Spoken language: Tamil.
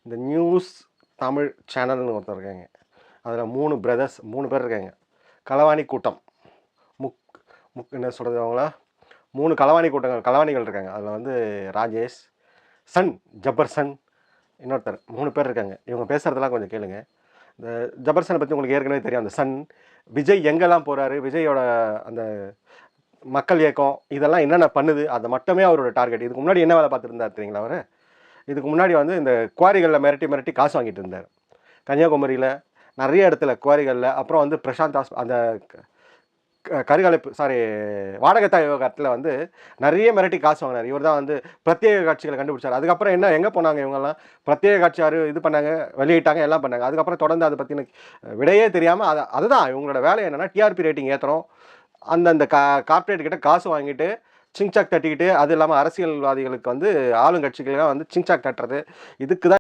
இந்த நியூஸ் தமிழ் சேனல்னு ஒருத்தர் இருக்காங்க. அதில் 3 பிரதர்ஸ் 3 பேர் இருக்காங்க. களவாணி கூட்டம் என்ன சொல்கிறது, அவங்கள 3 களவாணிகள் இருக்காங்க. அதில் வந்து ராஜேஷ், சன் ஜப்பர்சன், இன்னொருத்தர் 3 பேர் இருக்காங்க. இவங்க பேசுகிறதெல்லாம் கொஞ்சம் கேளுங்க. இந்த ஜபர்சனை பற்றி உங்களுக்கு ஏற்கனவே தெரியும். அந்த சன் விஜய் எங்கெல்லாம் போகிறாரு, விஜயோட அந்த மக்கள் இயக்கம் இதெல்லாம் என்னென்ன பண்ணுது, அதை மட்டுமே அவரோட டார்கெட். இதுக்கு முன்னாடி என்ன வேலை பார்த்துருந்தார் தெரியுங்களா அவர்? இதுக்கு முன்னாடி வந்து இந்த குவாரிகளில் மிரட்டி காசு வாங்கிட்டு இருந்தார். கன்னியாகுமரியில் நிறைய இடத்துல குவாரிகளில், அப்புறம் வந்து பிரசாந்த் அந்த வாடகைத்தாய் விவகாரத்தில் வந்து நிறைய மிரட்டி காசு வாங்கினார். இவர் தான் வந்து பிரத்யேக காட்சிகளை கண்டுபிடிச்சார். அதுக்கப்புறம் எங்கே போனாங்க இவங்கெல்லாம்? பிரத்யேக காட்சி இது பண்ணாங்க, வெளியிட்டாங்க, எல்லாம் பண்ணாங்க. அதுக்கப்புறம் தொடர்ந்து அதை பற்றின விடையே தெரியாமல் அதுதான் இவங்களோட வேலை. என்னென்னா டிஆர்பி ரேட்டிங் ஏற்றுறோம், அந்தந்த கார்ப்பரேட் கிட்ட காசு வாங்கிட்டு சிங்சாக் தட்டிக்கிட்டு, அது இல்லாமல் அரசியல்வாதிகளுக்கு வந்து ஆளுங்கட்சிகளாக வந்து சிங்சாக் தட்டுறது. இதுக்கு தான்